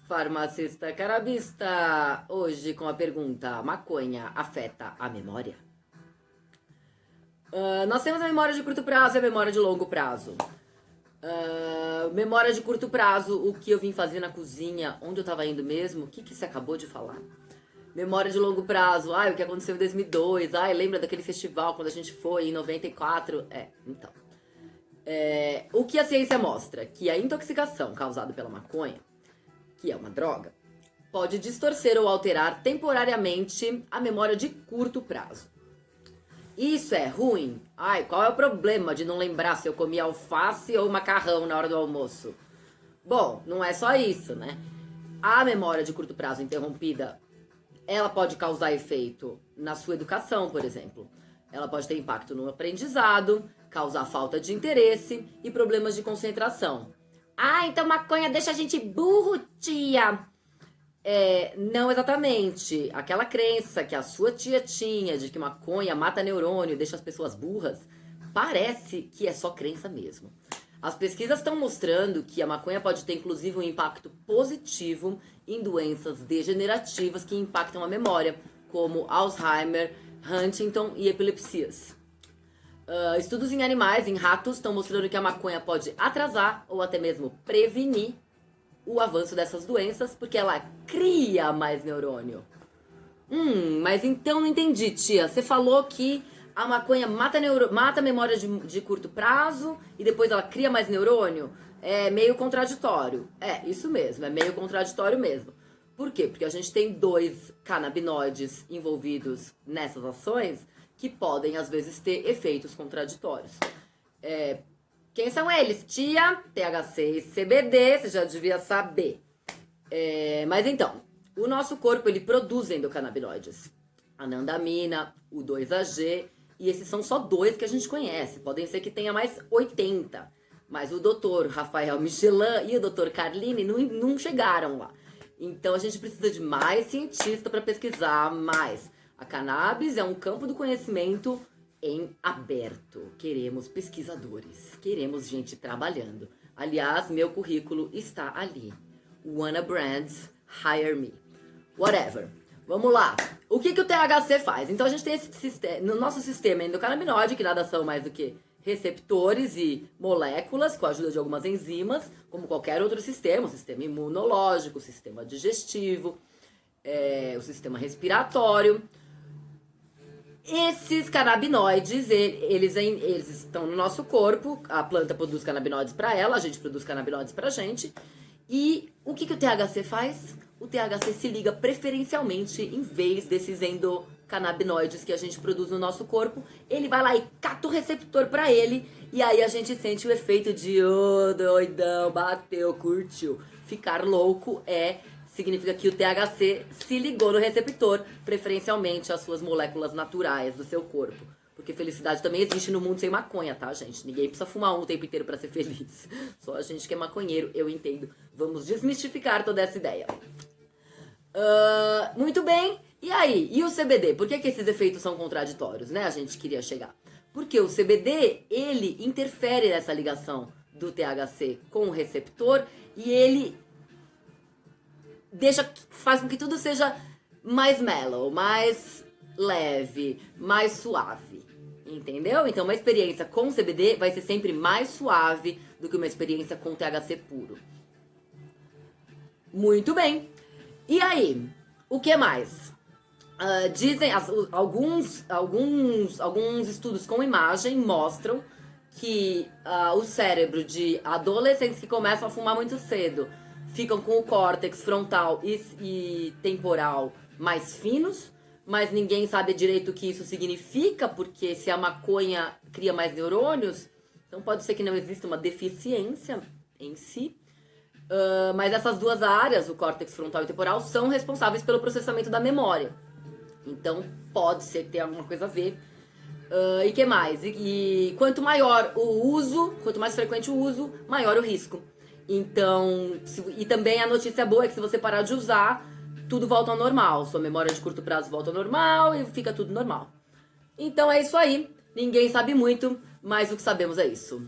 Farmacista Carabista, hoje com a pergunta: maconha afeta a memória? Nós temos a memória de curto prazo e a memória de longo prazo. Memória de curto prazo, o que eu vim fazer na cozinha, onde eu tava indo mesmo, o que você acabou de falar? Memória de longo prazo, o que aconteceu em 2002, lembra daquele festival quando a gente foi em 94? Então. O que a ciência mostra? Que a intoxicação causada pela maconha, que é uma droga, pode distorcer ou alterar temporariamente a memória de curto prazo. Isso é ruim? Qual é o problema de não lembrar se eu comi alface ou macarrão na hora do almoço? Bom, não é só isso, né? A memória de curto prazo interrompida, ela pode causar efeito na sua educação, por exemplo. Ela pode ter impacto no aprendizado, causar falta de interesse e problemas de concentração. Então maconha deixa a gente burro, tia. Não exatamente. Aquela crença que a sua tia tinha de que maconha mata neurônio e deixa as pessoas burras, parece que é só crença mesmo. As pesquisas estão mostrando que a maconha pode ter inclusive um impacto positivo em doenças degenerativas que impactam a memória, como Alzheimer, Huntington e epilepsias. Estudos em animais, em ratos, estão mostrando que a maconha pode atrasar ou até mesmo prevenir o avanço dessas doenças, porque ela cria mais neurônio. Mas então não entendi, tia. Você falou que a maconha mata a memória de curto prazo e depois ela cria mais neurônio? É meio contraditório. Isso mesmo, é meio contraditório mesmo. Por quê? Porque a gente tem 2 canabinoides envolvidos nessas ações que podem, às vezes, ter efeitos contraditórios. Quem são eles? Tia, THC e CBD, você já devia saber. Mas então, o nosso corpo, ele produz endocannabinoides. Anandamina, o 2-AG, e esses são só 2 que a gente conhece. Podem ser que tenha mais 80. Mas o doutor Rafael Michelin e o doutor Carlini não chegaram lá. Então a gente precisa de mais cientista para pesquisar mais. A cannabis é um campo do conhecimento em aberto. Queremos pesquisadores, queremos gente trabalhando. Aliás, meu currículo está ali. Wanna Brands, hire me. Whatever. Vamos lá. O que o THC faz? Então a gente tem esse sistema, no nosso sistema endocannabinoide, que nada são mais do que receptores e moléculas com a ajuda de algumas enzimas, como qualquer outro sistema, o sistema imunológico, o sistema digestivo, o sistema respiratório. Esses canabinoides, eles estão no nosso corpo, a planta produz canabinoides para ela, a gente produz canabinoides pra gente. E o que o THC faz? O THC se liga preferencialmente, em vez desses endocannabinoides que a gente produz no nosso corpo, ele vai lá e cata o receptor pra ele, e aí a gente sente o efeito de doidão, bateu, curtiu. Ficar louco significa que o THC se ligou no receptor, preferencialmente às suas moléculas naturais do seu corpo. Porque felicidade também existe no mundo sem maconha, tá, gente? Ninguém precisa fumar o tempo inteiro pra ser feliz. Só a gente que é maconheiro, eu entendo. Vamos desmistificar toda essa ideia. Muito bem. E aí? E o CBD? Por que esses efeitos são contraditórios, né? A gente queria chegar. Porque o CBD, ele interfere nessa ligação do THC com o receptor e ele faz com que tudo seja mais mellow, mais leve, mais suave, entendeu? Então uma experiência com CBD vai ser sempre mais suave do que uma experiência com THC puro. Muito bem. E aí, o que mais? Dizem, alguns estudos com imagem mostram que o cérebro de adolescentes que começam a fumar muito cedo ficam com o córtex frontal e temporal mais finos, mas ninguém sabe direito o que isso significa, porque se a maconha cria mais neurônios, então pode ser que não exista uma deficiência em si. Mas essas 2 áreas, o córtex frontal e temporal, são responsáveis pelo processamento da memória. Então pode ser que tenha alguma coisa a ver. E que mais? E quanto maior o uso, quanto mais frequente o uso, maior o risco. Então, e também a notícia boa é que se você parar de usar, tudo volta ao normal. Sua memória de curto prazo volta ao normal e fica tudo normal. Então é isso aí. Ninguém sabe muito, mas o que sabemos é isso.